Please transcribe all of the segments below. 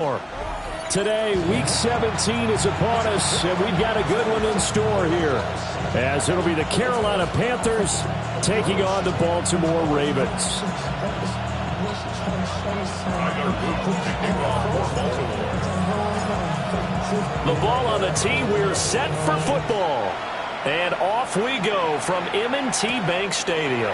Today, Week 17 is upon us, and we've got a good one in store here, as it'll be the Carolina Panthers taking on the Baltimore Ravens. The ball on the tee. We're set for football. And off we go from M&T Bank Stadium.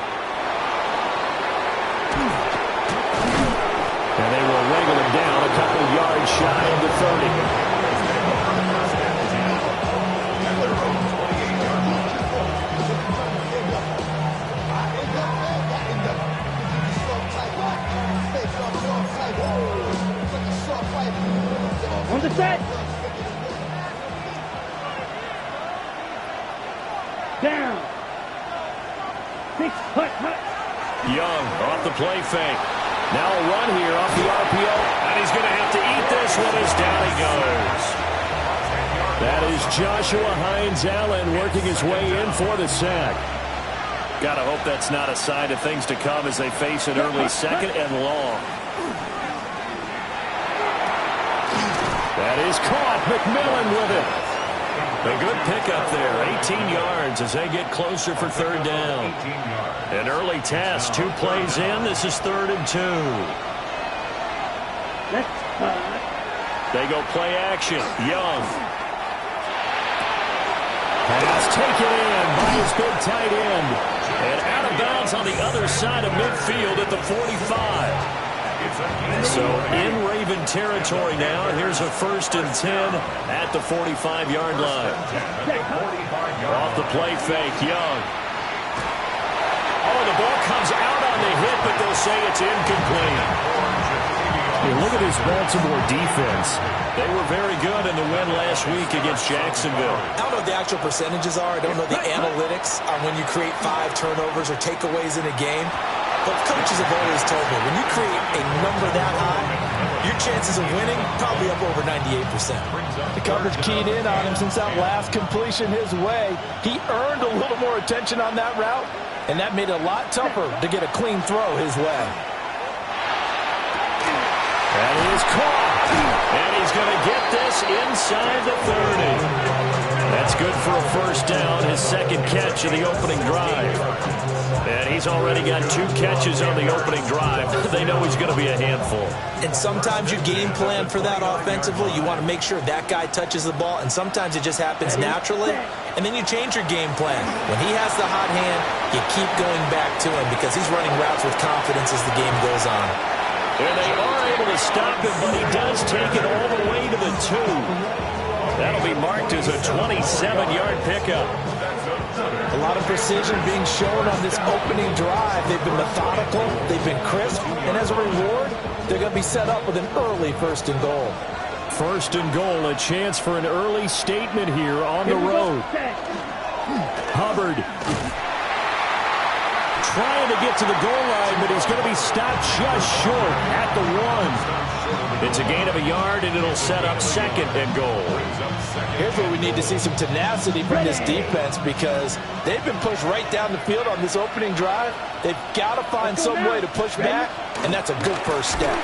And they will wrangle him down a couple yards shy of the 30. On the set. Down. 6 hut. Young off the play fake. Now a run here off the RPO, and he's going to have to eat this one as down he goes. That is Joshua Hines-Allen working his way in for the sack. Got to hope that's not a sign of things to come as they face an early second and long. That is caught. McMillan with it. A good pickup there. 18 yards as they get closer for third down. An early test. 2 plays in. This is 3rd and 2. They go play action. Young. Pass taken in by his big tight end. And out of bounds on the other side of midfield at the 45. So in Raven territory now. Here's a 1st and 10 at the 45-yard line. Off the play fake, Young. Oh, the ball comes out on the hit, but they'll say it's incomplete. Hey, look at this Baltimore defense. They were very good in the win last week against Jacksonville. I don't know what the actual percentages are. I don't know the analytics on when you create 5 turnovers or takeaways in a game. But coaches have always told me, when you create a number that high, your chances of winning probably up over 98%. The coverage keyed in on him since that last completion his way. He earned a little more attention on that route, and that made it a lot tougher to get a clean throw his way. That is caught. And he's going to get this inside the 30. That's good for a 1st down, his 2nd catch of the opening drive. And he's already got 2 catches on the opening drive. They know he's going to be a handful. And sometimes you game plan for that offensively. You want to make sure that guy touches the ball, and sometimes it just happens naturally. And then you change your game plan. When he has the hot hand, you keep going back to him because he's running routes with confidence as the game goes on. And they are able to stop him, but he does take it all the way to the 2. That'll be marked as a 27-yard pickup. A lot of precision being shown on this opening drive. They've been methodical, they've been crisp, and as a reward, they're going to be set up with an early 1st and goal. 1st and goal, a chance for an early statement here on the road. Hubbard trying to get to the goal line, but he's going to be stopped just short at the 1. It's a gain of a yard, and it'll set up 2nd and goal. Here's where we need to see some tenacity from this defense because they've been pushed right down the field on this opening drive. They've got to find some way to push back, and that's a good 1st step.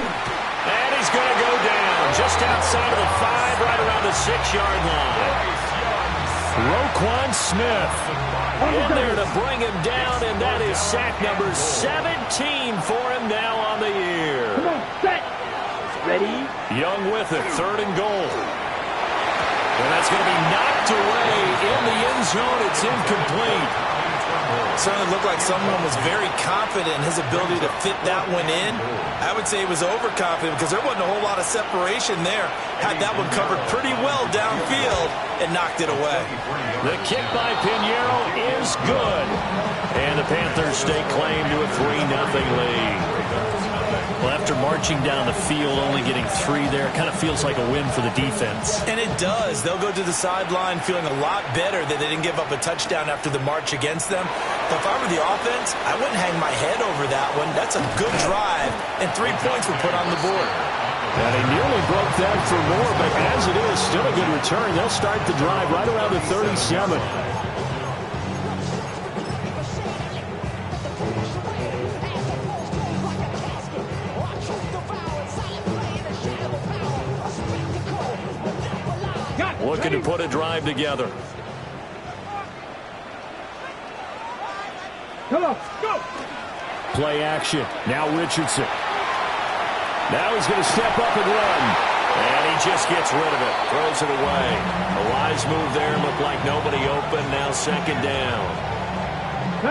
And he's going to go down just outside of the 5, right around the 6-yard line. Roquan Smith in there to bring him down, and that is sack number 17 for him now on the year. Come on, set. Ready? Young with it, 3rd and goal. And that's going to be knocked away in the end zone. It's incomplete. Certainly looked like someone was very confident in his ability to fit that one in. I would say he was overconfident because there wasn't a whole lot of separation there. Had that one covered pretty well downfield and knocked it away. The kick by Pinheiro is good. And the Panthers stake claim to a 3-0 lead. Well, after marching down the field, only getting 3 there, it kind of feels like a win for the defense. And it does. They'll go to the sideline feeling a lot better that they didn't give up a touchdown after the march against them. But if I were the offense, I wouldn't hang my head over that one. That's a good drive, and 3 points were put on the board. And they nearly broke that for more, but as it is, still a good return. They'll start the drive right around the 37. looking to put a drive together. Come on, go. Play action. Now Richardson. Now he's going to step up and run. And he just gets rid of it. Throws it away. A wise move there. Looked like nobody open. Now second down.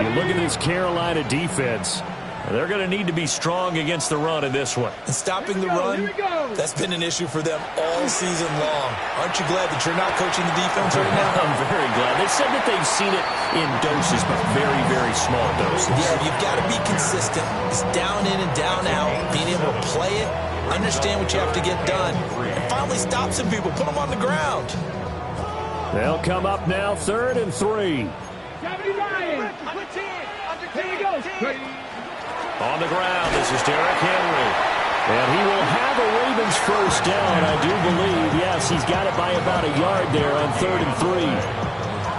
You look at this Carolina defense. They're going to need to be strong against the run in this one. And stopping the run, that's been an issue for them all season long. Aren't you glad that you're not coaching the defense right now? I'm very glad. They said that they've seen it in doses, but very, very small doses. Yeah, you've got to be consistent. It's down in and down out. Being able to play it, understand what you have to get done, and finally stop some people. Put them on the ground. They'll come up now, 3rd and 3. Here we go. On the ground, this is Derrick Henry. And he will have a Ravens first down, I do believe. Yes, he's got it by about a yard there on 3rd and 3.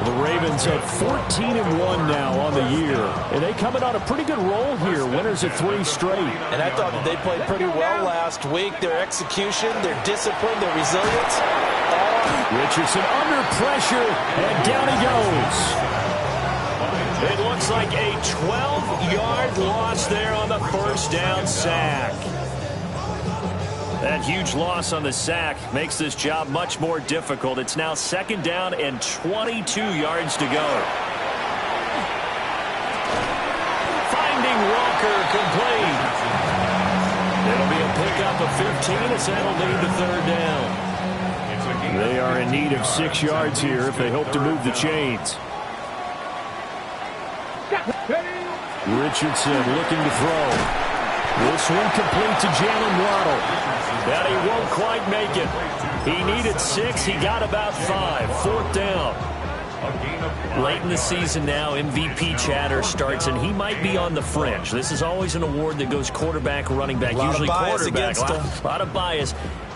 The Ravens at 14-1 now on the year. And they coming on a pretty good roll here. Winners of 3 straight. And I thought that they played pretty well last week. Their execution, their discipline, their resilience. Richardson under pressure, and down he goes. It looks like a 12-yard loss there on the first down sack. That huge loss on the sack makes this job much more difficult. It's now 2nd down and 22 yards to go. Finding Walker complete. It'll be a pickup of 15 as that'll lead to 3rd down. They are in need of 6 yards here if they hope to move the chains. Richardson looking to throw. This one complete to Jalen Waddle. But he won't quite make it. He needed 6. He got about 5. 4th down. Late in the season now, MVP chatter starts, and he might be on the fringe. This is always an award that goes quarterback, running back, usually quarterback. A lot of bias.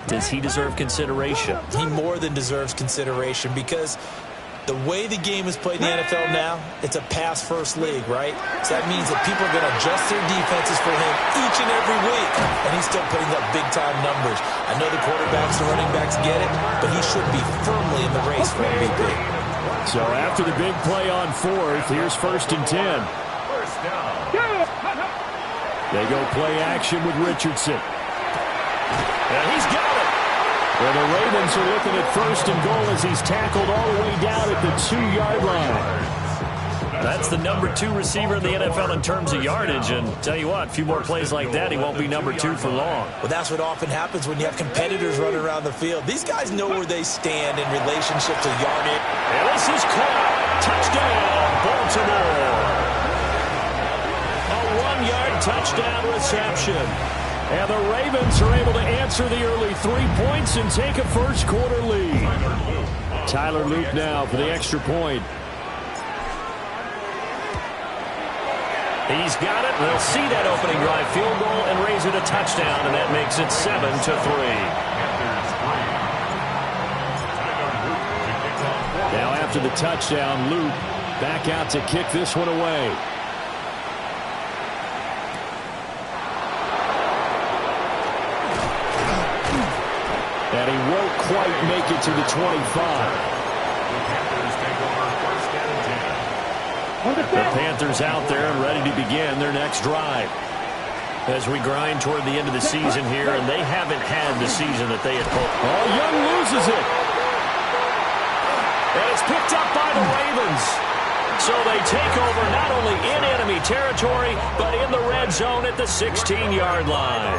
Does he deserve consideration? He more than deserves consideration because the way the game is played in the NFL now, it's a pass-first league, right? So that means that people are going to adjust their defenses for him each and every week, and he's still putting up big-time numbers. I know the quarterbacks and running backs get it, but he should be firmly in the race for MVP. So after the big play on 4th, here's 1st and 10. They go play action with Richardson. And he's got it. Well, the Ravens are looking at 1st and goal as he's tackled all the way down at the 2-yard line. That's the number 2 receiver in the NFL in terms of yardage. And tell you what, a few more plays like that, he won't be number 2 for long. Well, that's what often happens when you have competitors running around the field. These guys know where they stand in relationship to yardage. And this is caught. Touchdown, Baltimore. A 1-yard touchdown reception. And the Ravens are able to answer the early 3 points and take a first-quarter lead. Tyler Luke now for the extra point. He's got it. They'll see that opening drive field goal and raise it a touchdown, and that makes it 7-3. Now after the touchdown, Luke back out to kick this one away. And he won't quite make it to the 25. The Panthers out there and ready to begin their next drive. As we grind toward the end of the season here, and they haven't had the season that they had hoped. Oh, Young loses it. And it's picked up by the Ravens. So they take over not only in enemy territory, but in the red zone at the 16-yard line.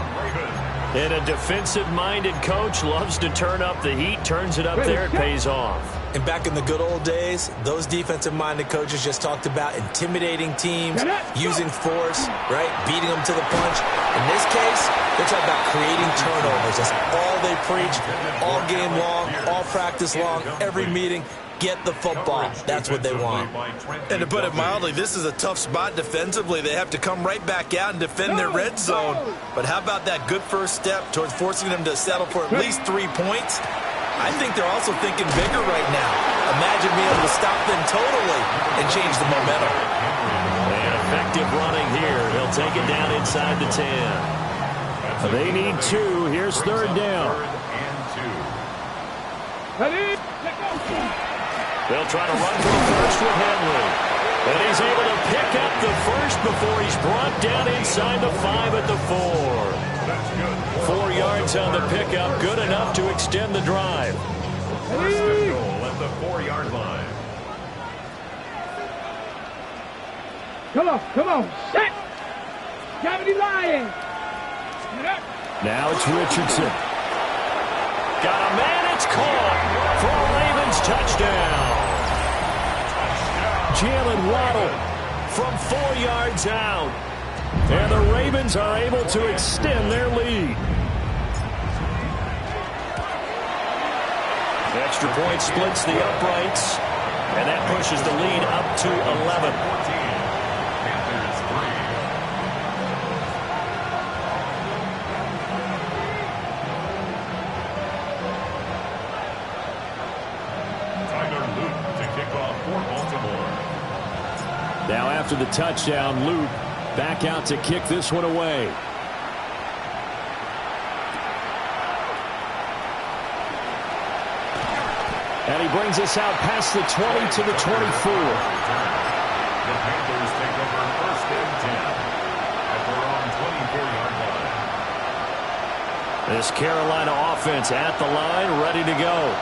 And a defensive-minded coach loves to turn up the heat, turns it up there, it pays off. And back in the good old days, those defensive-minded coaches just talked about intimidating teams, using force, right, beating them to the punch. In this case, they're talking about creating turnovers. That's all they preach, all game long, all practice long, every meeting. Get the football. That's what they want. And to put it mildly, this is a tough spot defensively. They have to come right back out and defend their red zone. But how about that good first step towards forcing them to settle for at least 3 points? I think they're also thinking bigger right now. Imagine being able to stop them totally and change the momentum. And effective running here. He'll take it down inside the 10. 10. They need 2. Here's 3rd down. Ready? Let go. They'll try to run for the first with Henry. And he's able to pick up the first before he's brought down inside the 5 at the 4. 4 yards on the pickup, good enough to extend the drive. First and goal at the 4-yard line. Come on, set. Gravity Lion. Now it's Richardson. Got a man, it's caught for a Ravens touchdown. Jalen Waddle from 4 yards out. And the Ravens are able to extend their lead. The extra point splits the uprights, and that pushes the lead up to 11. Panthers 3. Tyler Luke to kick off for Baltimore. Now after the touchdown, Luke back out to kick this one away. And he brings us out past the 20 to the 24. The Panthers take over first and 10 at their own 24-yard line. This Carolina offense at the line, ready to go.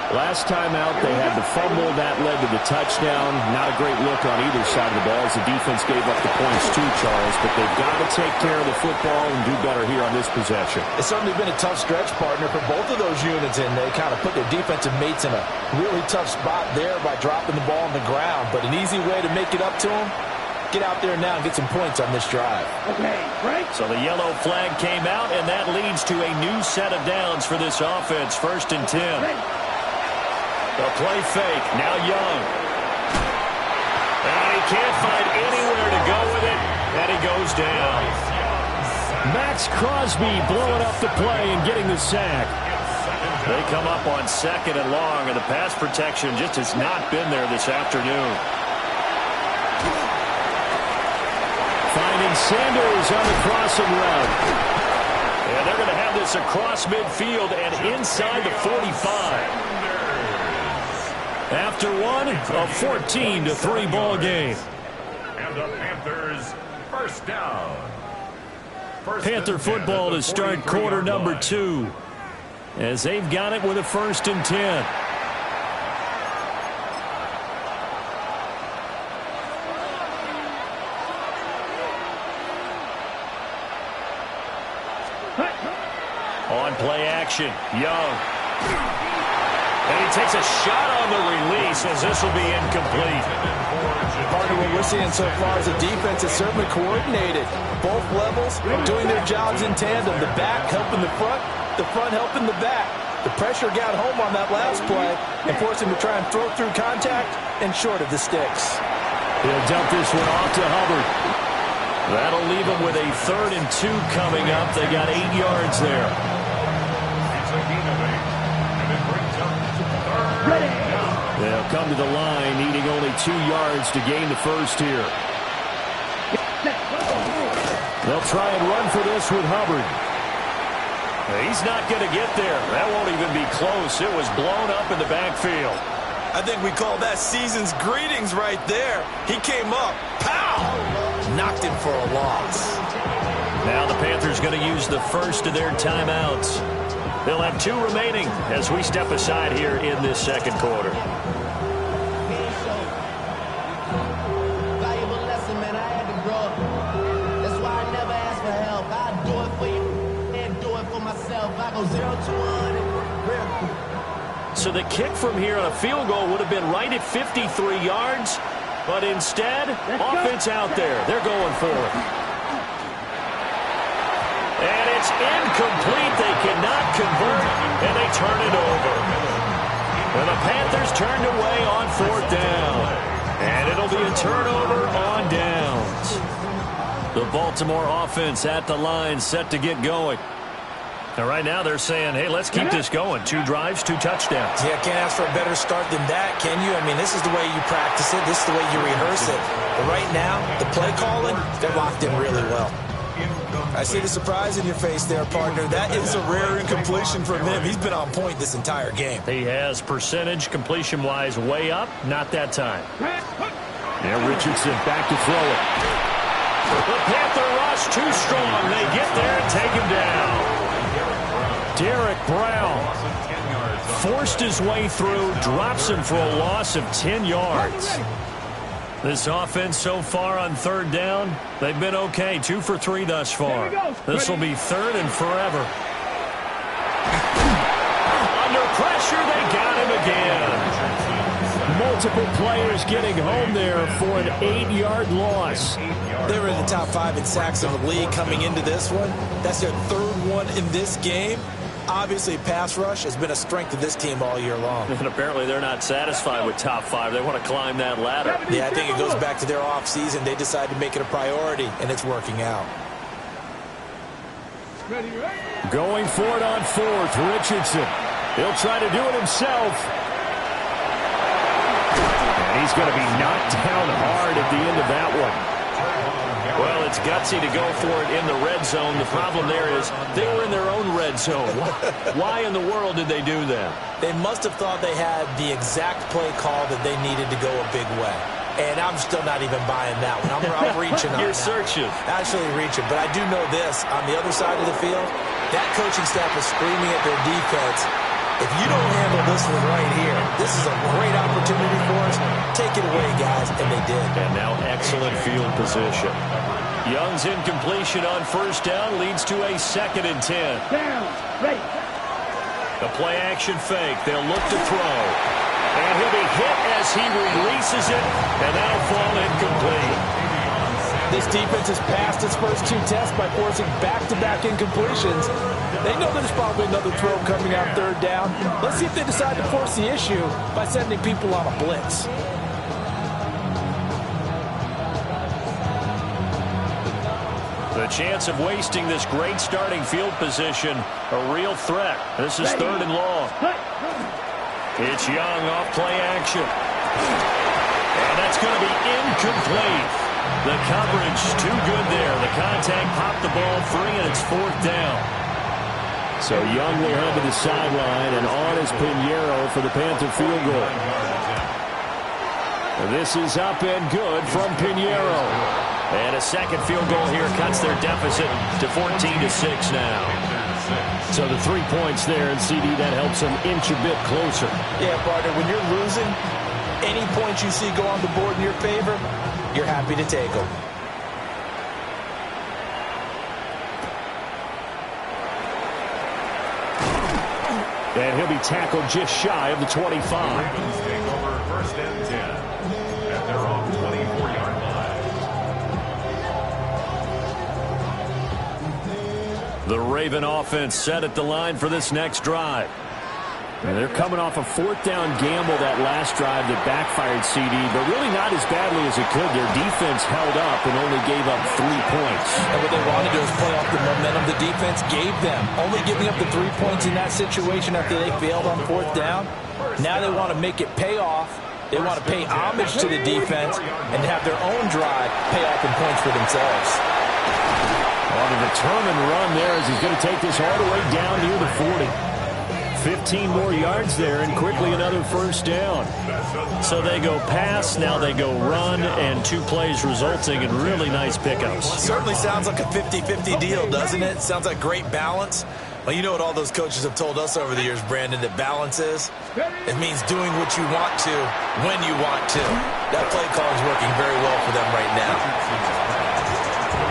Last time out, they had the fumble. That led to the touchdown. Not a great look on either side of the ball as the defense gave up the points too, Charles. But they've got to take care of the football and do better here on this possession. It's certainly been a tough stretch, partner, for both of those units, and they kind of put their defensive mates in a really tough spot there by dropping the ball on the ground. But an easy way to make it up to them, get out there now and get some points on this drive. Okay, break. So the yellow flag came out, and that leads to a new set of downs for this offense. First and 10. The play fake, now Young. And he can't find anywhere to go with it, and he goes down. Max Crosby blowing up the play and getting the sack. They come up on 2nd and long, and the pass protection just has not been there this afternoon. Finding Sanders on the crossing route. And they're going to have this across midfield and inside the 45. After one, a 14-3 ball game. And the Panthers first down. Panther football to start quarter number 2. As they've got it with a 1st and 10. On play action, Young. And he takes a shot on the release as this will be incomplete. Partner, what we're seeing so far is a defense that's certainly coordinated. Both levels doing their jobs in tandem. The back helping the front helping the back. The pressure got home on that last play and forced him to try and throw through contact and short of the sticks. He'll dump this one off to Hubbard. That'll leave him with a 3rd and 2 coming up. They got 8 yards there. It's a gain of 8. And it brings up 3rd down. They'll come to the line, needing only 2 yards to gain the first here. They'll try and run for this with Hubbard. He's not going to get there. That won't even be close. It was blown up in the backfield. I think we call that season's greetings right there. He came up. Pow! Knocked him for a loss. Now the Panthers going to use the first of their timeouts. They'll have 2 remaining as we step aside here in this second quarter. Valuable lesson, man. I had to grow up. That's why I never ask for help. I do it for you and do it for myself. I go 0 to 100. So the kick from here on a field goal would have been right at 53 yards, but instead, offense out there. They're going for it. And it's incomplete. They cannot convert, and they turn it over. And the Panthers turned away on 4th down. And it'll be a turnover on downs. The Baltimore offense at the line, set to get going. And right now they're saying, hey, let's keep this going. 2 drives, 2 touchdowns. Yeah, can't ask for a better start than that, can you? I mean, this is the way you practice it. This is the way you rehearse it. But right now, the play calling, they're locked in really well. I see the surprise in your face there, partner. That is a rare incompletion from him. He's been on point this entire game. He has percentage completion-wise way up. Not that time. Now Richardson back to throw it. The Panther rush too strong. They get there and take him down. Derek Brown forced his way through, drops him for a loss of 10 yards. This offense so far on third down, they've been okay. 2 for 3 thus far. This will be third and forever. Under pressure, they got him again. Multiple players getting home there for an 8-yard loss. They were in the top 5 in sacks in the league coming into this one. That's their third one in this game. Obviously, pass rush has been a strength of this team all year long. And apparently they're not satisfied with top 5. They want to climb that ladder. Yeah, I think it goes back to their offseason. They decided to make it a priority, and it's working out. Going for it on 4th, Richardson. He'll try to do it himself. And he's going to be knocked down hard at the end of that one. Well, it's gutsy to go for it in the red zone. The problem there is they were in their own red zone. Why in the world did they do that? They must have thought they had the exact play call that they needed to go a big way. And I'm still not even buying that one. I'm reaching on You're that. searching. Actually reaching. But I do know this. On the other side of the field, that coaching staff is screaming at their defense. If you don't handle this one right here, this is a great opportunity for us. Take it away, guys. And they did. And now excellent field position. Young's incompletion on first down leads to a 2nd and 10. Down, right. The play action fake. They'll look to throw. And he'll be hit as he releases it. And that'll fall incomplete. This defense has passed its first 2 tests by forcing back-to-back incompletions. They know there's probably another throw coming on third down. Let's see if they decide to force the issue by sending people on a blitz. The chance of wasting this great starting field position, a real threat. This is 3rd and long. It's Young off play action. And that's going to be incomplete. The coverage too good there. The contact popped the ball free, and it's 4th down. So Young will head to the sideline, and on is Pinheiro for the Panther field goal. This is up and good from Pinheiro. And a second field goal here cuts their deficit to 14-6 now. So the 3 points there, and CD, that helps them inch a bit closer. Yeah, partner, when you're losing, any points you see go on the board in your favor, you're happy to take them. And he'll be tackled just shy of the 25. Ravens take over 1st and 10 at their own 24-yard line. The Raven offense set at the line for this next drive. And they're coming off a 4th down gamble that last drive that backfired CD, but really not as badly as it could. Their defense held up and only gave up 3 points. And what they wanted to do is play off the momentum the defense gave them. Only giving up the 3 points in that situation after they failed on 4th down. Now they want to make it pay off. They want to pay homage to the defense and have their own drive pay off in points for themselves. On a determined run there as he's going to take this all the way down near the 40. 15 more yards there, and quickly another 1st down. So they go pass, now they go run, and 2 plays resulting in really nice pickups. Certainly sounds like a 50-50 deal, doesn't it? Sounds like great balance. Well, you know what all those coaches have told us over the years, Brandon, that balance is? It means doing what you want to, when you want to. That play call is working very well for them right now.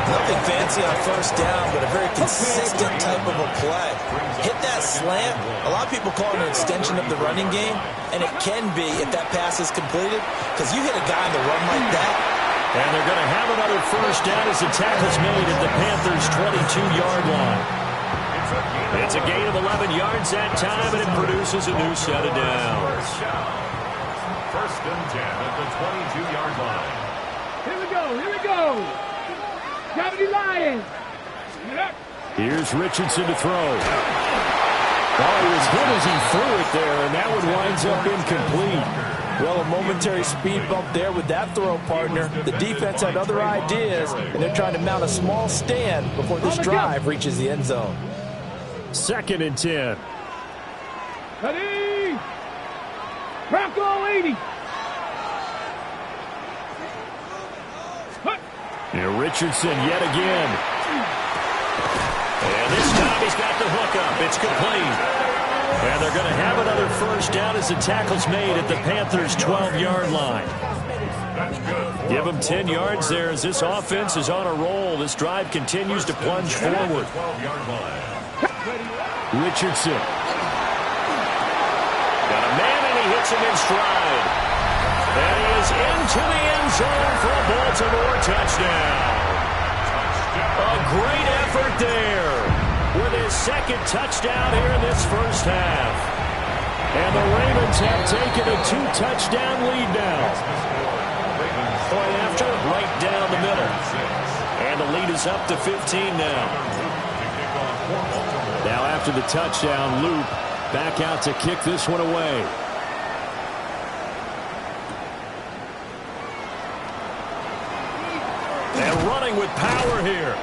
Nothing fancy on 1st down, but a very consistent type of a play. Hit that slant. A lot of people call it an extension of the running game, and it can be if that pass is completed, because you hit a guy on the run like that. And they're going to have another 1st down as the tackle's made at the Panthers' 22-yard line. It's a gain of 11 yards that time, and it produces a new set of downs. 1st and 10 at the 22-yard line. Here we go, here we go. Gravity Lions. Here's Richardson to throw. Oh, he was hit as he threw it there, and that one winds up incomplete. Well, a momentary speed bump there with that throw, partner. The defense had other ideas, and they're trying to mount a small stand before this drive reaches the end zone. 2nd and 10. Ready? Bronco 80. Here Richardson yet again. And this time he's got the hook up. It's complete. And they're going to have another first down as the tackle's made at the Panthers' 12-yard line. Give them 10 yards there as this offense is on a roll. This drive continues to plunge forward. Richardson. Got a man, and he hits him in stride. And he is into the end zone for a Baltimore touchdown. A great effort there with his 2nd touchdown here in this first half. And the Ravens have taken a 2-touchdown lead now. Point after, right down the middle. And the lead is up to 15 now. Now after the touchdown, Loop back out to kick this one away. And running with power here.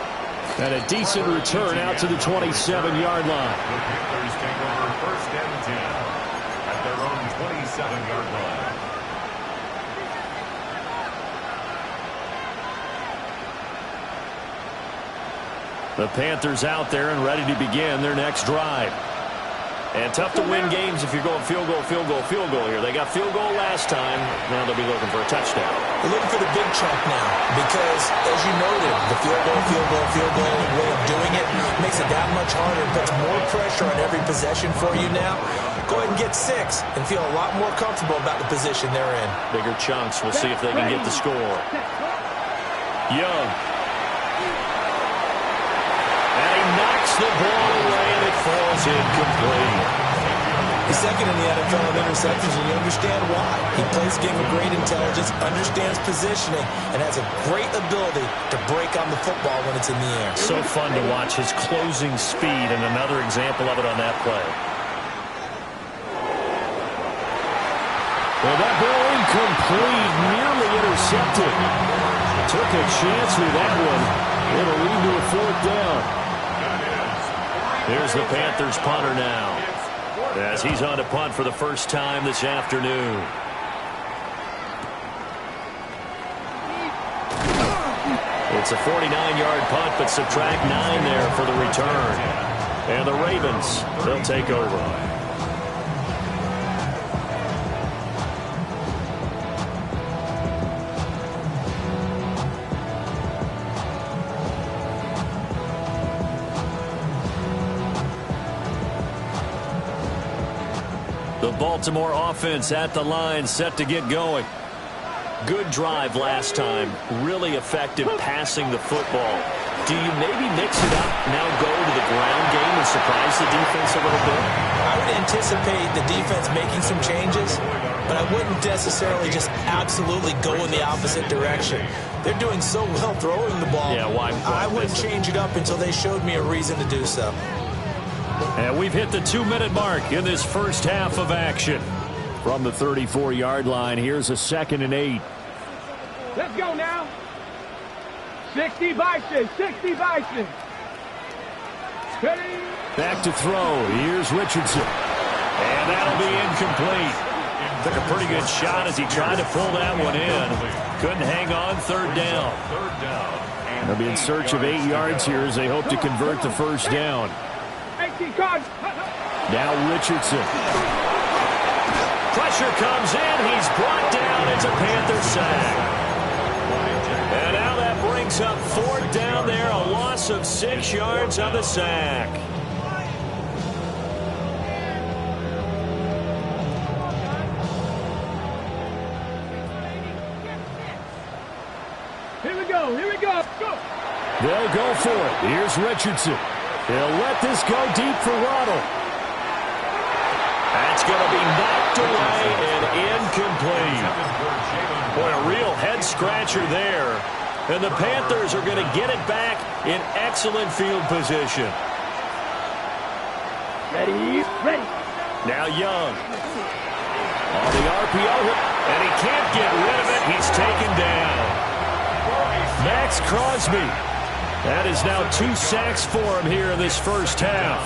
And a decent return out to the 27-yard line. The Panthers take over 1st and 10 at their own 27-yard line. The Panthers out there and ready to begin their next drive. And tough to win games if you're going field goal, field goal, field goal here. They got field goal last time. Now they'll be looking for a touchdown. They're looking for the big chunk now because, as you noted, the field goal way of doing it makes it that much harder. Puts more pressure on every possession for you now. Go ahead and get 6 and feel a lot more comfortable about the position they're in. Bigger chunks. We'll see if they can get the score. Young. And he knocks the ball away, and it falls incomplete. He's 2nd in the NFL in interceptions, and you understand why. He plays a game of great intelligence, understands positioning, and has a great ability to break on the football when it's in the air. So fun to watch his closing speed, and another example of it on that play. Well, that ball incomplete, nearly intercepted. Took a chance with that one. It'll lead to a 4th down. Here's the Panthers punter now, as he's on to punt for the first time this afternoon. It's a 49-yard punt, but subtract 9 there for the return. And the Ravens, they'll take over. The Baltimore offense at the line, set to get going. Good drive last time. Really effective passing the football. Do you maybe mix it up, now go to the ground game and surprise the defense a little bit? I would anticipate the defense making some changes, but I wouldn't necessarily just absolutely go in the opposite direction. They're doing so well throwing the ball. Yeah, why I wouldn't change it up until they showed me a reason to do so. And we've hit the 2-minute mark in this first half of action. From the 34-yard line, here's a 2nd and 8. Let's go now. 60 Bison, 60 Bison. Ready? Back to throw. Here's Richardson. And that'll be incomplete. Took a pretty good shot as he tried to pull that one in. Couldn't hang on. 3rd down. They'll be in search of 8 yards here as they hope to convert the first down. Now Richardson. Pressure comes in. He's brought down. It's a Panther sack. And now that brings up 4th down there. A loss of 6 yards on the sack. Here we go. Here we go. Go. They'll go for it. Here's Richardson. They'll let this go deep for Waddle. That's going to be knocked away and incomplete. Boy, a real head-scratcher there. And the Panthers are going to get it back in excellent field position. Ready, ready. Now Young. On the RPO, and he can't get rid of it. He's taken down. Max Crosby. That is now 2 sacks for him here in this first half.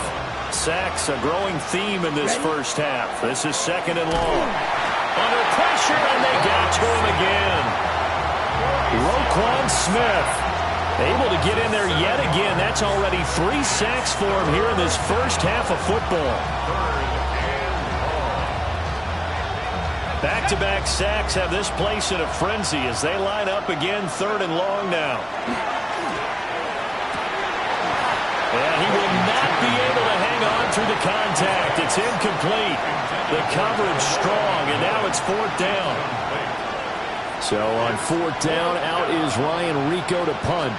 Sacks, a growing theme in this first half. This is 2nd and long. Under pressure, and they got to him again. Roquan Smith able to get in there yet again. That's already 3 sacks for him here in this first half of football. Back-to-back sacks have this place in a frenzy as they line up again 3rd and long now. And he will not be able to hang on through the contact. It's incomplete. The coverage strong, and now it's 4th down. So on 4th down, out is Ryan Rico to punt.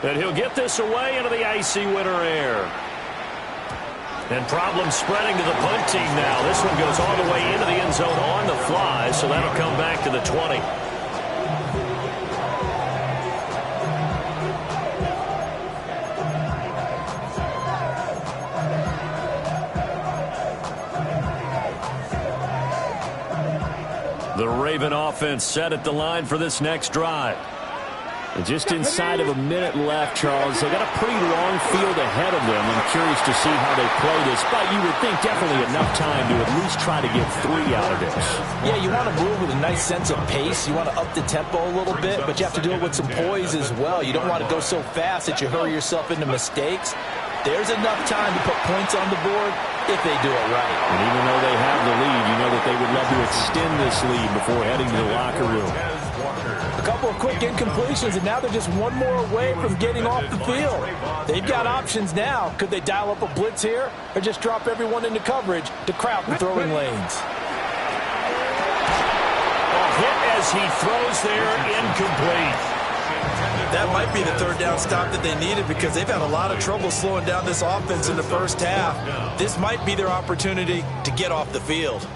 And he'll get this away into the icy winter air. And problems spreading to the punt team now. This one goes all the way into the end zone on the fly, so that'll come back to the 20. The Raven offense set at the line for this next drive. And just inside of a minute left, Charles. They got a pretty long field ahead of them. I'm curious to see how they play this, but you would think definitely enough time to at least try to get 3 out of this. Yeah, you want to move with a nice sense of pace. You want to up the tempo a little bit, but you have to do it with some poise as well. You don't want to go so fast that you hurry yourself into mistakes. There's enough time to put points on the board if they do it right. And even though they have the lead, you know that they would love to extend this lead before heading to the locker room. A couple of quick incompletions, and now they're just one more away from getting off the field. They've got options now. Could they dial up a blitz here or just drop everyone into coverage to crowd the throwing lanes? A hit as he throws there, incomplete. That might be the 3rd down stop that they needed because they've had a lot of trouble slowing down this offense in the first half. This might be their opportunity to get off the field.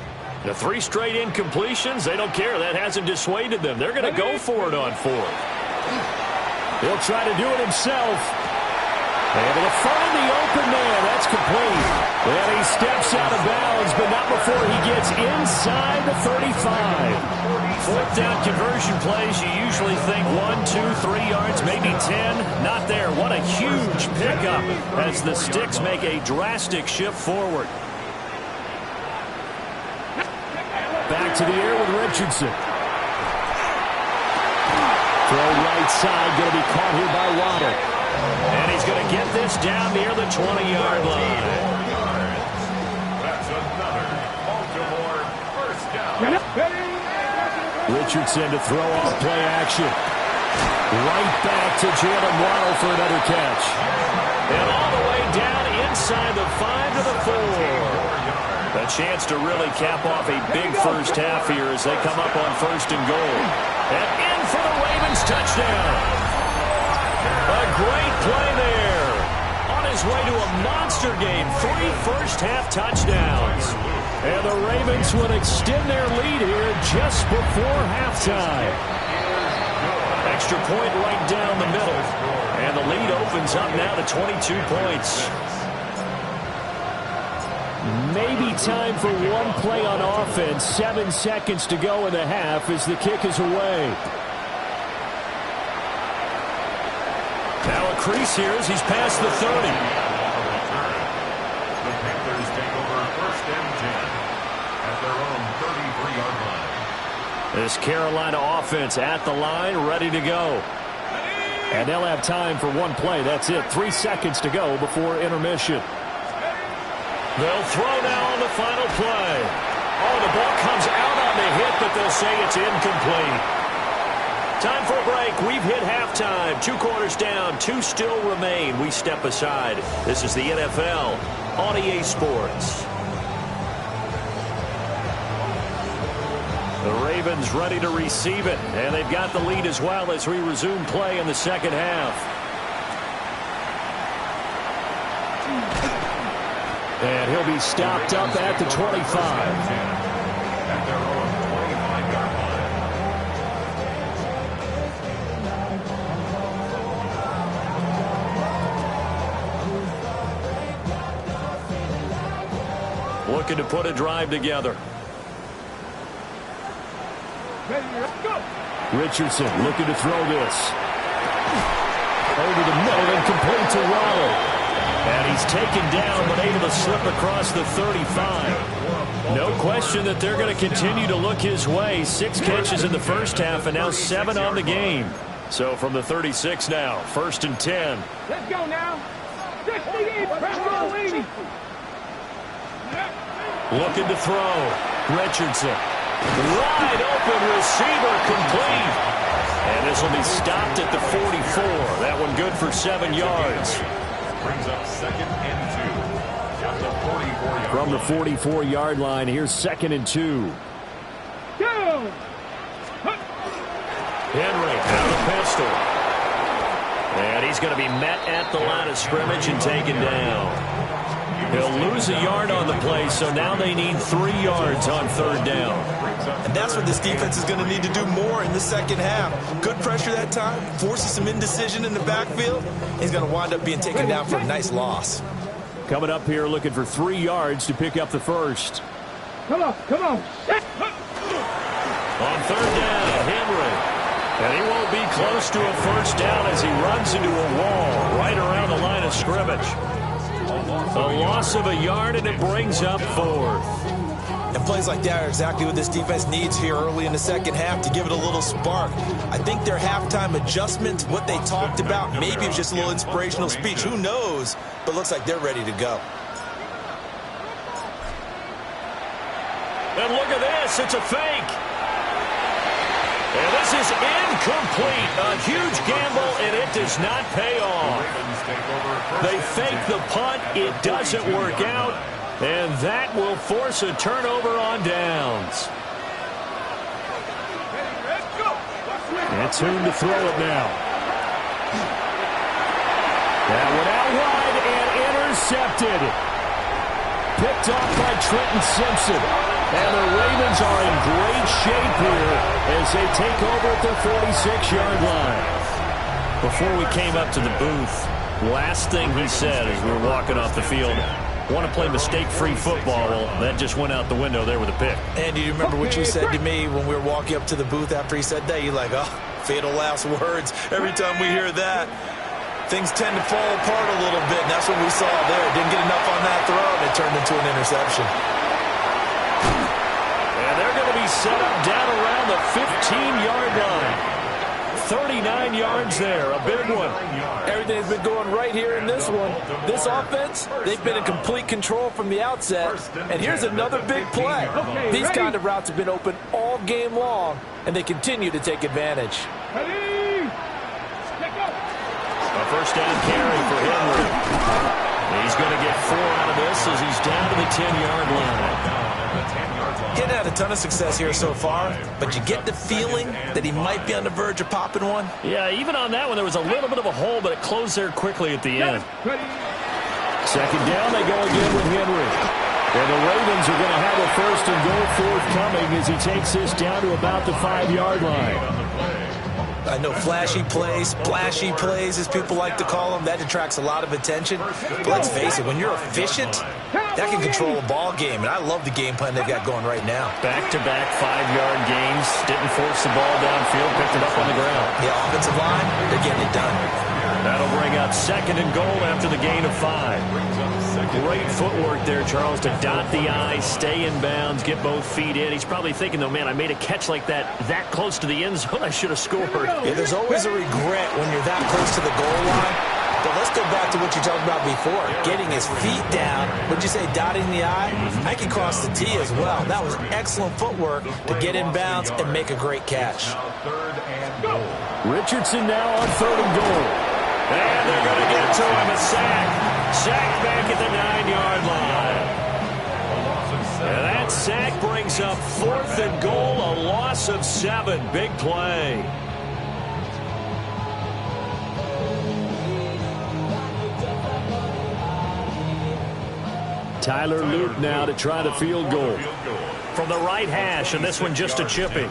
The 3 straight incompletions, they don't care. That hasn't dissuaded them. They're going to go for it on 4th. He'll try to do it himself. Able to find the open man. That's complete. And he steps out of bounds, but not before he gets inside the 35. 4th down conversion plays, you usually think 1, 2, 3 yards, maybe 10. Not there. What a huge pickup as the Sticks make a drastic shift forward. Back to the air with Richardson. Throw right side, going to be caught here by Waddle. And he's going to get this down near the 20-yard line. That's another Baltimore first down. Richardson to throw off play action. Right back to Jalen Waddle for another catch. And all the way down inside the 5 to the 4. A chance to really cap off a big first half here as they come up on 1st and goal. And in for the Ravens touchdown. A great play there. On his way to a monster game. 3 first-half touchdowns. And the Ravens would extend their lead here just before halftime. Extra point right down the middle. And the lead opens up now to 22 points. Maybe time for one play on offense. 7 seconds to go in the half as the kick is away. Now a crease here as he's past the 30. The Panthers take over 1st and 10 at their own 33-yard line. This Carolina offense at the line, ready to go. And they'll have time for one play. That's it. 3 seconds to go before intermission. They'll throw now on the final play. Oh, the ball comes out on the hit, but they'll say it's incomplete. Time for a break. We've hit halftime. 2 quarters down. 2 still remain. We step aside. This is the NFL on EA Sports. The Ravens ready to receive it, and they've got the lead as well as we resume play in the second half. And he'll be stopped up at the 25. At their own 25-yard line. looking to put a drive together. Richardson looking to throw this. Over the middle and complete to Waddle. And he's taken down but able to slip across the 35. No question that they're going to continue to look his way. 6 catches in the first half and now 7 on the game. So from the 36 now, 1st and 10. Let's go now. 68, looking to throw. Richardson. Wide open receiver complete. And this will be stopped at the 44. That one good for 7 yards. Brings up 2nd and 2. At the 44-yard From the 44-yard line, here's 2nd and 2. Go! Henry out of pistol. And he's going to be met at the line of scrimmage and taken down. He'll lose a yard on the play, so now they need 3 yards on 3rd down. And that's what this defense is going to need to do more in the second half. Good pressure that time, forces some indecision in the backfield. He's going to wind up being taken down for a nice loss. Coming up here looking for 3 yards to pick up the first. Come on, come on. On 3rd down, Henry. And he won't be close to a first down as he runs into a wall right around the line of scrimmage. A loss of a yard, and it brings up 4th. And plays like that are exactly what this defense needs here early in the second half to give it a little spark. I think their halftime adjustment, what they talked about, maybe it was just a little inspirational speech. Who knows? But looks like they're ready to go. And look at this. It's a fake. And this is incomplete. A huge gamble, and it does not pay off. They fake the punt. It doesn't work out. And that will force a turnover on downs. It's Hoon to throw it now. That one out wide and intercepted. Picked off by Trenton Simpson. And the Ravens are in great shape here as they take over at their 46-yard line. Before we came up to the booth, last thing he said as we were walking off the field, want to play mistake-free football. Well, that just went out the window there with a pick. And you remember what you said to me when we were walking up to the booth after he said that? You're like, oh, fatal last words. Every time we hear that, things tend to fall apart a little bit, and that's what we saw there. Didn't get enough on that throw, and it turned into an interception. And they're going to be set up down around the 15-yard line. 39 yards there, a big one. Everything's been going right here in this one. This offense, they've been in complete control from the outset. And here's another big play. These kind of routes have been open all game long, and they continue to take advantage. A first down carry for Henry. He's going to get 4 out of this as he's down to the 10-yard line. Getting had a ton of success here so far, but you get the feeling that he might be on the verge of popping one. Yeah, even on that one, there was a little bit of a hole, but it closed there quickly at the end. Second down, they go again with Henry. And the Ravens are going to have a first and goal forthcoming as he takes this down to about the 5-yard line. I know flashy plays, splashy plays, as people like to call them, that attracts a lot of attention. But let's face it, when you're efficient, that can control a ball game. And I love the game plan they've got going right now. Back-to-back 5-yard gains. Didn't force the ball downfield, picked it up on the ground. The offensive line, they're getting it done. That'll bring up 2nd and goal after the gain of 5. Great footwork there, Charles, to dot the I, stay in bounds, get both feet in. He's probably thinking, though, man, I made a catch like that close to the end zone. I should have scored. Yeah, there's always a regret when you're that close to the goal line. But let's go back to what you talked about before. Getting his feet down. Would you say dotting the I? I can cross the T as well. That was excellent footwork to get in bounds and make a great catch. Richardson now on 3rd and goal. And they're going to get to him, a sack. Sack back at the 9-yard line. And that sack brings up 4th and goal, a loss of 7. Big play. Tyler Luke now to try the field goal. From the right hash, and this one just a chipping.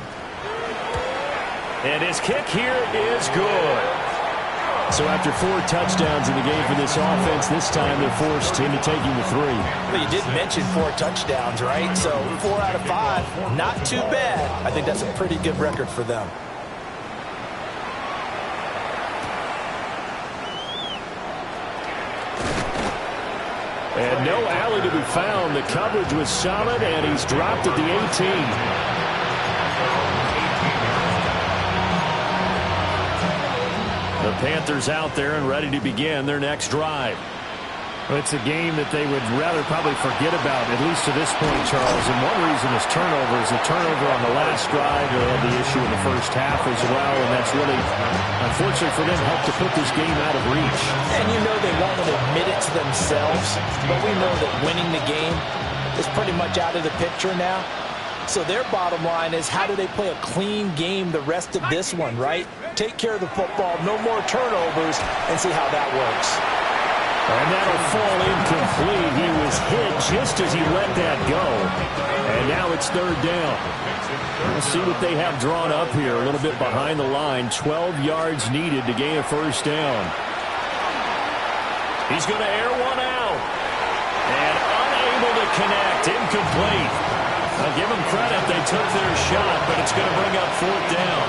And his kick here is good. So after 4 touchdowns in the game for this offense, this time they're forced into taking the 3. Well, you did mention 4 touchdowns, right? So 4 out of 5, not too bad. I think that's a pretty good record for them. And no alley to be found. The coverage was solid, and he's dropped at the 18. The Panthers out there and ready to begin their next drive. Well, it's a game that they would rather probably forget about, at least to this point, Charles. And one reason is turnovers. A turnover on the last drive. They had the issue in the first half as well, and that's really, unfortunately for them, helped to put this game out of reach. And you know they won't admit it to themselves, but we know that winning the game is pretty much out of the picture now. So their bottom line is, how do they play a clean game the rest of this one, right? Take care of the football, no more turnovers, and see how that works. And that'll fall incomplete. He was hit just as he let that go. And now it's 3rd down. We'll see what they have drawn up here. A little bit behind the line. 12 yards needed to gain a 1st down. He's going to air one out. And unable to connect. Incomplete. I'll give them credit. They took their shot, but it's going to bring up 4th down.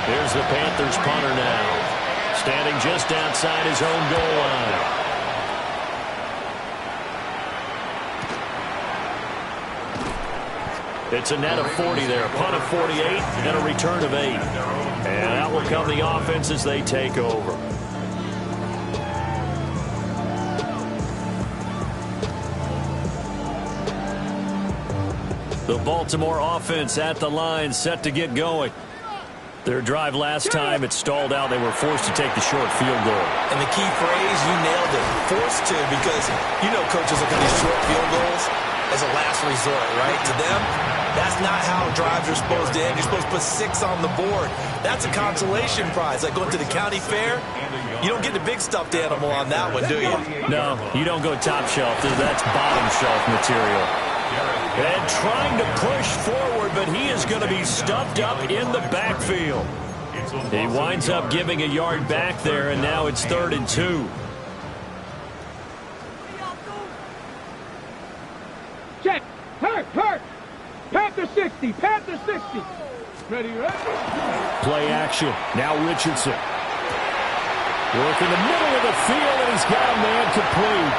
Here's the Panthers punter now, standing just outside his own goal line. It's a net of 40 there, a punt of 48, and a return of 8. And out will come the offense as they take over. The Baltimore offense at the line, set to get going. Their drive last time, it stalled out. They were forced to take the short field goal. And the key phrase, you nailed it, forced to, because you know coaches look at these short field goals as a last resort, right? To them, that's not how drives are supposed to end. You're supposed to put 6 on the board. That's a consolation prize. Like going to the county fair, you don't get the big stuffed animal on that one, do you? No, you don't go top shelf. That's bottom shelf material. And trying to push forward, but he is going to be stuffed up in the backfield. He winds up giving a yard back there, and now it's 3rd and 2. Check. Hurt. Panther 60. Panther 60. Ready? Play action. Now Richardson. Work in the middle of the field, and he's got a man complete.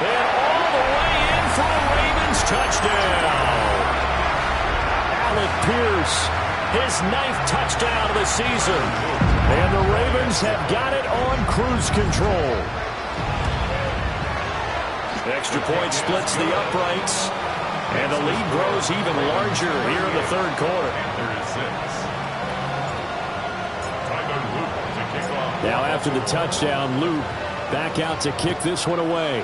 And all the way in for a Ravens touchdown. Alec Pierce, his 9th touchdown of the season. And the Ravens have got it on cruise control. Extra point splits the uprights. And the lead grows even larger here in the 3rd quarter. Now after the touchdown, Luke back out to kick this one away.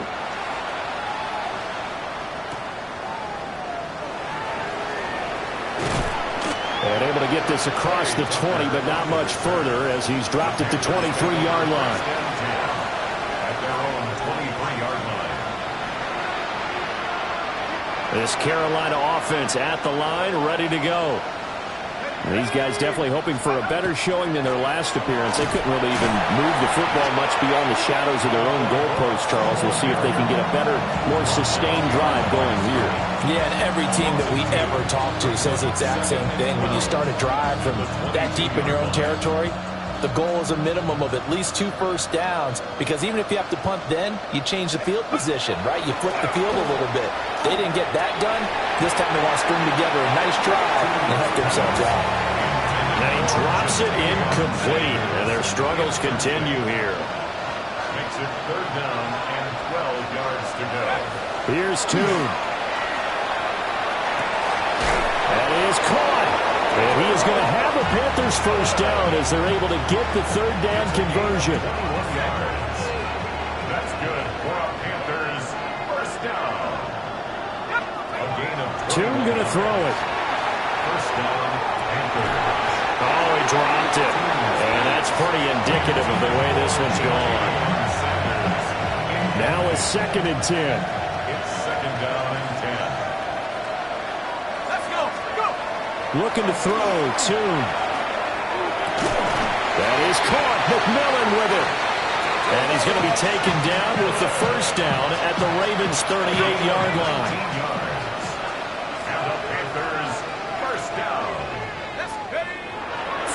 And able to get this across the 20, but not much further as he's dropped it to 23-yard line. At their own 23-yard line. This Carolina offense at the line, ready to go. And these guys definitely hoping for a better showing than their last appearance. They couldn't really even move the football much beyond the shadows of their own goalpost, Charles. We'll see if they can get a better, more sustained drive going here. Yeah, and every team that we ever talk to says the exact same thing. When you start a drive from that deep in your own territory, the goal is a minimum of at least 2 first downs, because even if you have to punt then, you change the field position, right? You flip the field a little bit. They didn't get that done. This time they want to string together a nice drive and help themselves out. And he drops it incomplete, and their struggles continue here. Makes it 3rd down and 12 yards to go. Here's Tune. That is caught. And he is going to have a Panthers first down as they're able to get the 3rd down conversion. That's good for a Panthers first down. A gain of 12. Tune going to throw it. First down, Panthers. Oh, he dropped it. And that's pretty indicative of the way this one's gone. Now a 2nd and 10. It's 2nd down and 10. Looking to throw, Tune. And he's caught. McMillan with it. And he's going to be taken down with the first down at the Ravens' 38-yard line. And the Panthers first down.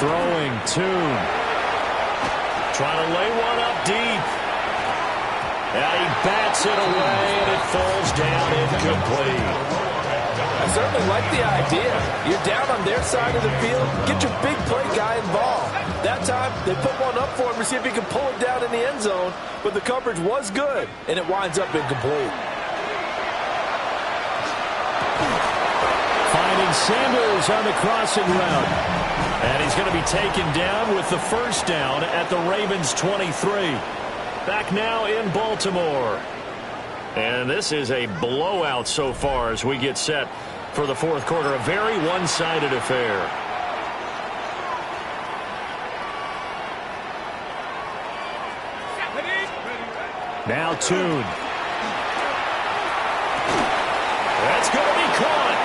Throwing Tune. Trying to lay one up deep. And he bats it away, and it falls down incomplete. I certainly like the idea. You're down on their side of the field. Get your big play guy involved. That time, they put one up for him to see if he can pull it down in the end zone. But the coverage was good, and it winds up incomplete. Finding Sanders on the crossing route. And he's going to be taken down with the first down at the Ravens' 23. Back now in Baltimore. And this is a blowout so far as we get set for the fourth quarter. A very one-sided affair. Now Tune. That's going to be caught.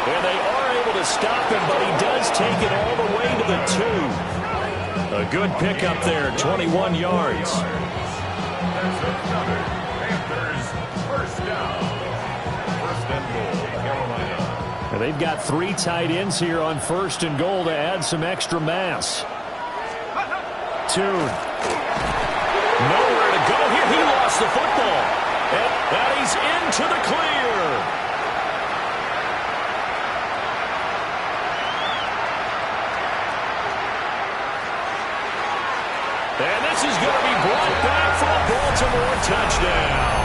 And they are able to stop him, but he does take it all the way to the 2. A good pickup there, 21 yards. And they've got 3 tight ends here on first and goal to add some extra mass. Tune. Nowhere to go here. He lost the football. And he's into the clear. And this is going to be brought back for a Baltimore touchdown.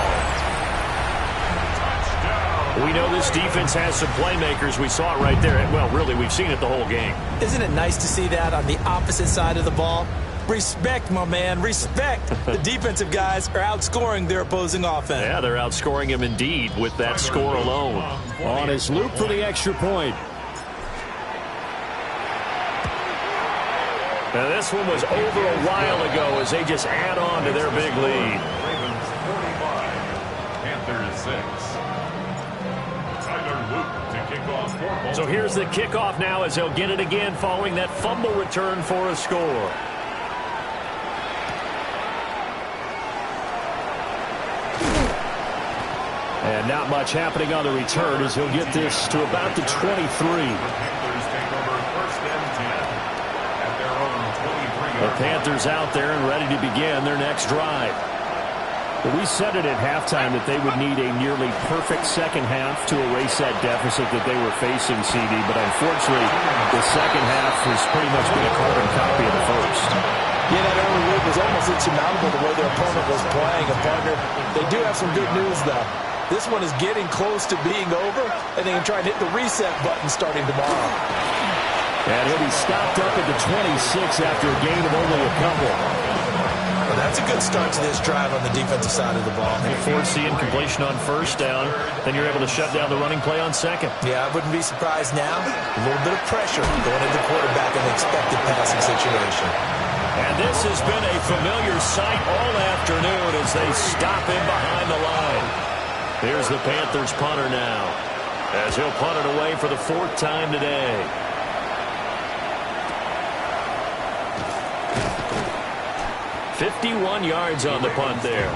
We know this defense has some playmakers. We saw it right there. Well, really, we've seen it the whole game. Isn't it nice to see that on the opposite side of the ball? Respect, my man, respect. The defensive guys are outscoring their opposing offense. Yeah, they're outscoring him indeed with that score alone. On his loop for the extra point. Now, this one was over a while ago as they just add on to their big lead. Ravens 45, Panthers 6. Tyler Luke to kick off for Baltimore. So here's the kickoff now as they'll get it again following that fumble return for a score. And not much happening on the return as he'll get this to about the 23. The Panthers take over first and 10 at their own 23-yard The Panthers out there and ready to begin their next drive. Well, we said it at halftime that they would need a nearly perfect second half to erase that deficit that they were facing, CD, but unfortunately the second half has pretty much been a carbon copy of the first. Yeah, that early lead was almost insurmountable the way their opponent was playing. And, partner, they do have some good news, though. This one is getting close to being over, and they can try and hit the reset button starting tomorrow. And he'll be stopped up at the 26 after a gain of only a couple. Well, that's a good start to this drive on the defensive side of the ball. You force the incompletion on first down, then you're able to shut down the running play on second. Yeah, I wouldn't be surprised now. A little bit of pressure going into the quarterback in the expected passing situation. And this has been a familiar sight all afternoon as they stop him behind the line. Here's the Panthers punter now, as he'll punt it away for the 4th time today. .51 yards on the punt there.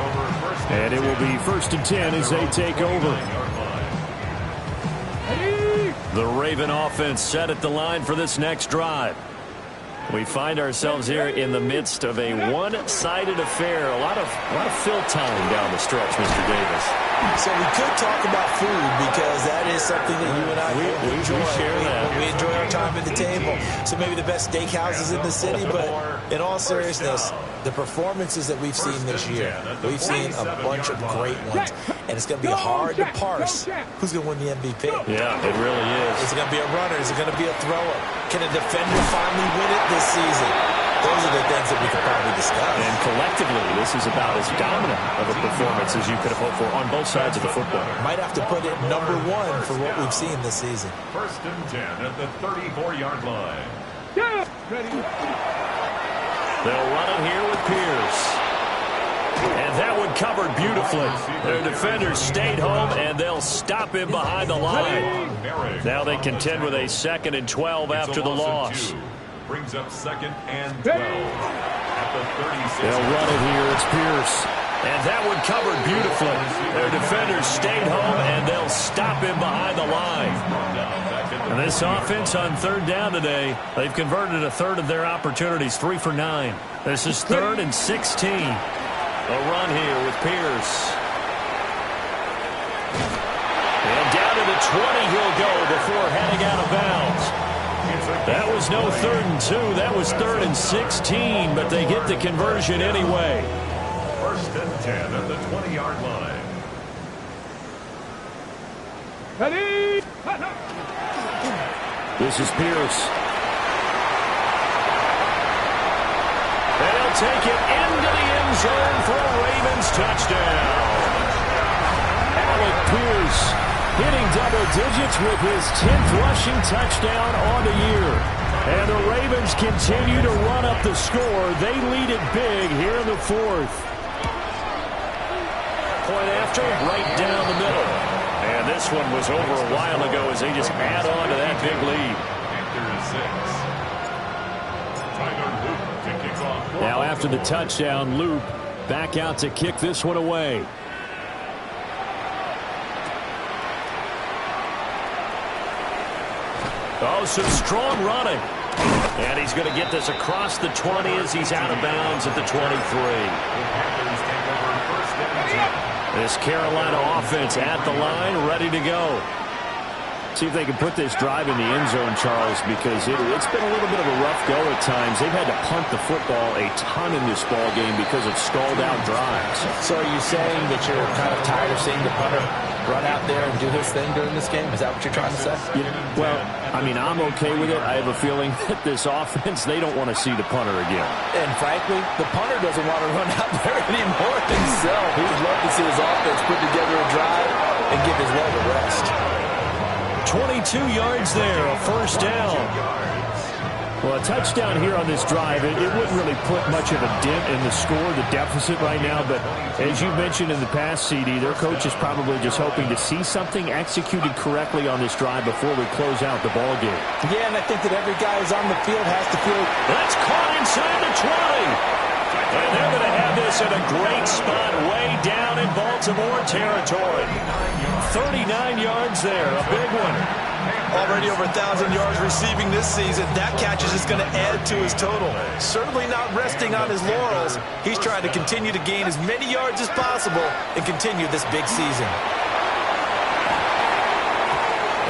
And it will be 1st and 10 as they take over. The Raven offense set at the line for this next drive. We find ourselves here in the midst of a one-sided affair. A lot of fill time down the stretch, Mr. Davis. So we could talk about food because that is something that you and I enjoy. We share that. We enjoy our time at the table. So maybe the best steakhouses in the city, but in all seriousness, the performances that we've seen this year, we've seen a bunch of great ones. And it's going to be hard to parse who's going to win the MVP. Yeah, it really is. Is it going to be a runner? Is it going to be a thrower? Can a defender finally win it this season? Those are the things that we could probably discuss. And collectively, this is about as dominant of a performance as you could have hoped for on both sides of the football. Might have to put it #1 for what we've seen this season. 1st and 10 at the 34-yard line. They'll run it here with Pierce. And that one covered beautifully. Their defenders stayed home, and they'll stop him behind the line. Now they contend with a 2nd and 12 after the loss. brings up 2nd and 12 at the 36. They'll run it here. It's Pierce. And that one covered beautifully. Their defenders stayed home, and they'll stop him behind the line. And this offense on 3rd down today, they've converted a third of their opportunities, 3 for 9. This is 3rd and 16. A run here with Pierce. And down to the 20 he'll go before heading out of bounds. That was no 3rd and 2. That was 3rd and 16, but they get the conversion anyway. 1st and 10 at the 20-yard line. Ready? This is Pierce. They'll take it into the end zone for a Ravens touchdown. Alec Pierce hitting double digits with his 10th rushing touchdown on the year. And the Ravens continue to run up the score. They lead it big here in the 4th. Point after, right down the middle. And this one was over a while ago as they just add on to that big lead. Now after the touchdown, Loop back out to kick this one away. Oh, some strong running. And he's going to get this across the 20 as he's out of bounds at the 23. This Carolina offense at the line, ready to go. See if they can put this drive in the end zone, Charles, because it's been a little bit of a rough go at times. They've had to punt the football a ton in this ball game because of stalled-out drives. So are you saying that you're kind of tired of seeing the punter run out there and do his thing during this game? Is that what you're trying to say? Yeah, well, I mean, I'm okay with it. I have a feeling that this offense, they don't want to see the punter again. And frankly, the punter doesn't want to run out there anymore himself. He would love to see his offense put together a drive and give his leg a rest. 22 yards there, a 1st down. Well, a touchdown here on this drive, it wouldn't really put much of a dent in the score, the deficit right now. But as you mentioned in the past, CD, their coach is probably just hoping to see something executed correctly on this drive before we close out the ball game. Yeah, and I think that every guy who's on the field has to feel... That's caught inside the 20. And they're going to have this in a great spot way down in Baltimore territory. 39 yards there, a big one. Already over 1,000 yards receiving this season. That catch is just going to add to his total. Certainly not resting on his laurels. He's trying to continue to gain as many yards as possible and continue this big season.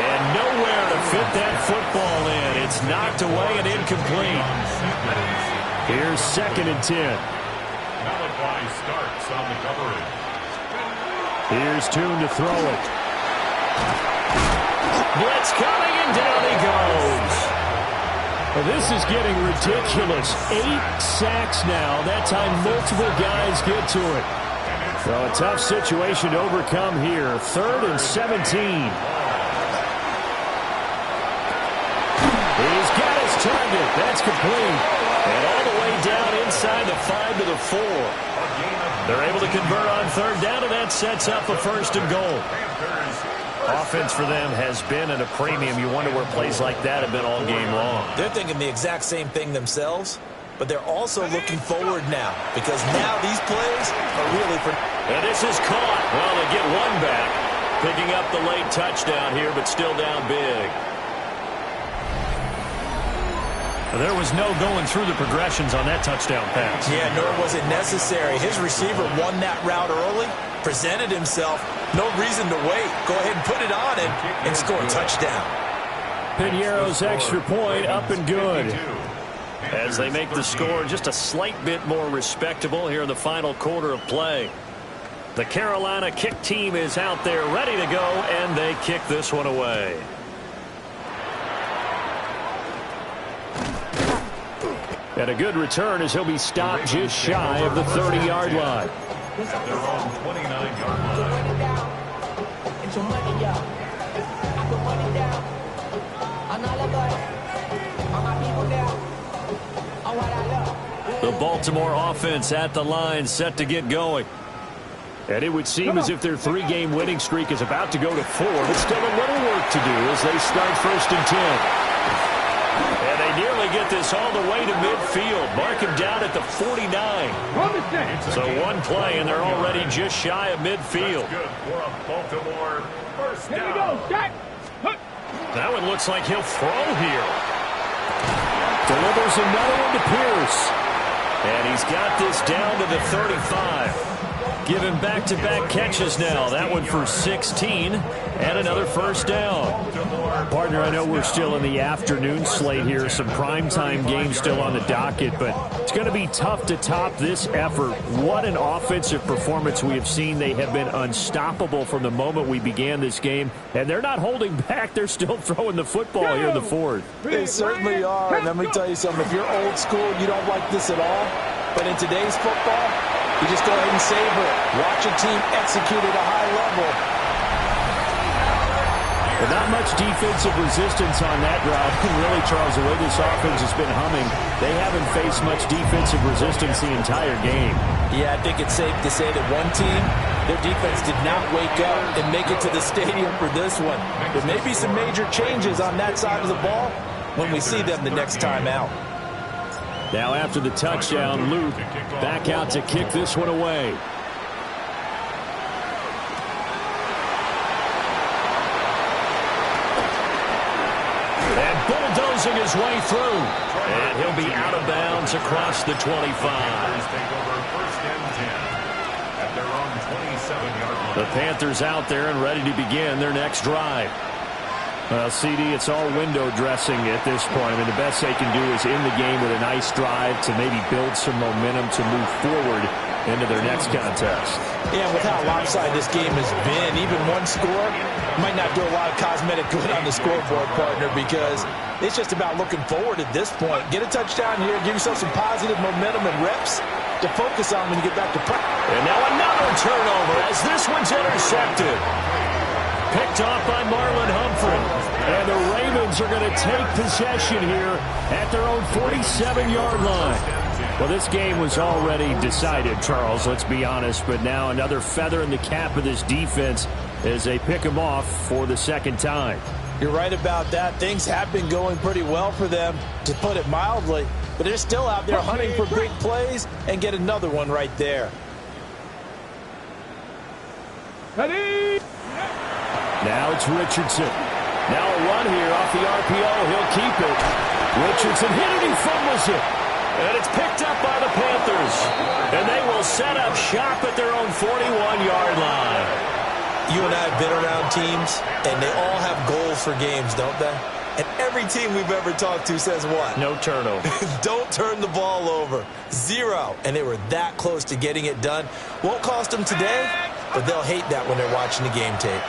And nowhere to fit that football in. It's knocked away and incomplete. Here's 2nd and 10. Malachi starts on the coverage. Here's Tune to throw it. Blitz coming, and down he goes. Well, this is getting ridiculous. 8 sacks now. That time multiple guys get to it. So a tough situation to overcome here. 3rd and 17. He's got his target. That's complete. And all the way down inside the 5 to the 4. They're able to convert on 3rd down, and that sets up a 1st and goal. Offense for them has been at a premium. You wonder where plays like that have been all game long. They're thinking the exact same thing themselves, but they're also looking forward now, because now these plays are really for... And this is caught. Well, they get one back, picking up the late touchdown here, but still down big. There was no going through the progressions on that touchdown pass. Yeah, nor was it necessary. His receiver won that route early, presented himself, no reason to wait. Go ahead and put it on him and score a touchdown. Piñeiro's extra point up and good. As they make the score just a slight bit more respectable here in the final quarter of play. The Carolina kick team is out there ready to go, and they kick this one away. And a good return as he'll be stopped just shy of the 30-yard line. At their own 29-yard line. The Baltimore offense at the line, set to get going. And it would seem as if their 3-game winning streak is about to go to 4, but still a little work to do as they start 1st and 10. And they nearly to get this all the way to midfield. Mark him down at the 49. So one play, and they're already just shy of midfield. Good for a Baltimore first down. That one looks like he'll throw here. Delivers another one to Pierce. And he's got this down to the 35. Giving back-to-back catches now. That one for 16 and another first down. Partner, I know we're still in the afternoon slate here. Some primetime games still on the docket, but it's going to be tough to top this effort. What an offensive performance we have seen. They have been unstoppable from the moment we began this game, and they're not holding back. They're still throwing the football here in the fourth. They certainly are. And let me tell you something. If you're old school, you don't like this at all. But in today's football, you just go ahead and savor it. Watch a team execute at a high level. But not much defensive resistance on that route. Really, Charles, the way this offense has been humming, they haven't faced much defensive resistance the entire game. Yeah, I think it's safe to say that one team, their defense did not wake up and make it to the stadium for this one. There may be some major changes on that side of the ball when we see them the next time out. Now after the touchdown, Luke back out to kick this one away. And bulldozing his way through. And he'll be out of bounds across the 25. The Panthers out there and ready to begin their next drive. CD, it's all window dressing at this point. I mean, the best they can do is end the game with a nice drive to maybe build some momentum to move forward into their next contest. Yeah, with how lopsided this game has been, even one score might not do a lot of cosmetic good on the scoreboard, partner, because it's just about looking forward at this point. Get a touchdown here, give yourself some positive momentum and reps to focus on when you get back to practice. And now another turnover as this one's intercepted. Picked off by Marlon Humphrey. And the Ravens are going to take possession here at their own 47-yard line. Well, this game was already decided, Charles, let's be honest. But now another feather in the cap of this defense as they pick them off for the second time. You're right about that. Things have been going pretty well for them, to put it mildly. But they're still out there hunting for big plays and get another one right there. Ready? Now it's Richardson. Now a run here off the RPO. He'll keep it. Richardson hit it. He fumbles it. And it's picked up by the Panthers. And they will set up shop at their own 41-yard line. You and I have been around teams, and they all have goals for games, don't they? And every team we've ever talked to says what? No turnover. Don't turn the ball over. 0. And they were that close to getting it done. Won't cost them today, but they'll hate that when they're watching the game tape.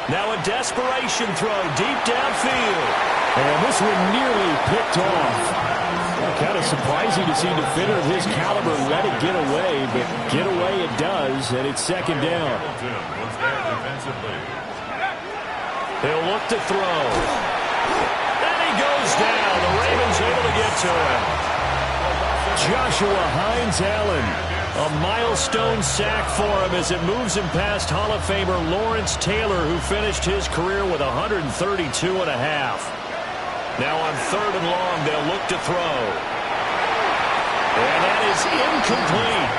Now a desperation throw deep downfield. And this one nearly picked off. Kind of surprising to see a defender of his caliber let it get away, but get away it does, and it's second down. They'll look to throw. And he goes down. The Ravens able to get to him. Joshua Hines-Allen. A milestone sack for him as it moves him past Hall of Famer Lawrence Taylor, who finished his career with 132.5. Now on 3rd and long, they'll look to throw. And that is incomplete.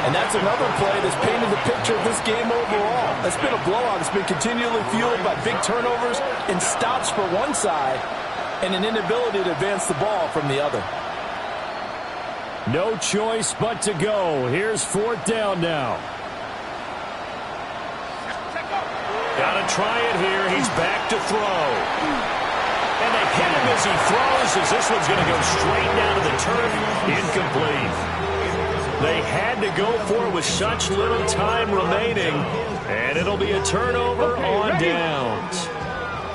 And that's another play that's painted the picture of this game overall. It's been a blowout. It's been continually fueled by big turnovers and stops for one side and an inability to advance the ball from the other. No choice but to go. Here's 4th down now. Got to try it here. He's back to throw. And they hit him as he throws, as this one's going to go straight down to the turf. Incomplete. They had to go for it with such little time remaining. And it'll be a turnover on downs.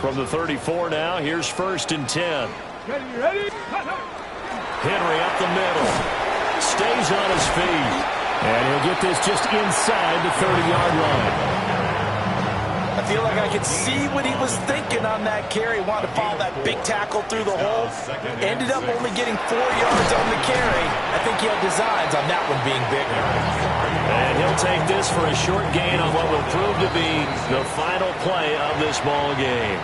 From the 34 now, here's 1st and 10. Ready? Henry up the middle. Stays on his feet. And he'll get this just inside the 30-yard line. I feel like I could see what he was thinking on that carry. Wanted to follow that big tackle through the hole. Ended up only getting 4 yards on the carry. I think he had designs on that one being bigger. And he'll take this for a short gain on what will prove to be the final play of this ball game.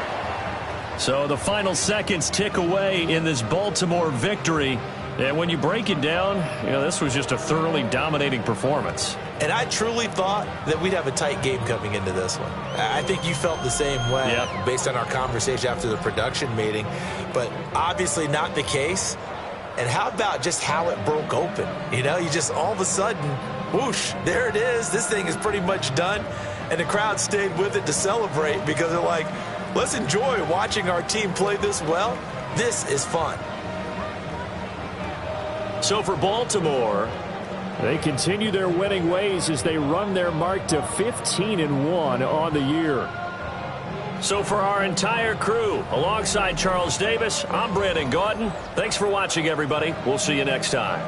So the final seconds tick away in this Baltimore victory. And when you break it down, this was just a thoroughly dominating performance. And I truly thought that we'd have a tight game coming into this one. I think you felt the same way based on our conversation after the production meeting. But obviously not the case. And how about just how it broke open? You just all of a sudden, whoosh, there it is. This thing is pretty much done. And the crowd stayed with it to celebrate because they're like, let's enjoy watching our team play this well. This is fun. So for Baltimore, they continue their winning ways as they run their mark to 15-1 on the year. So for our entire crew, alongside Charles Davis, I'm Brandon Gaudin. Thanks for watching, everybody. We'll see you next time.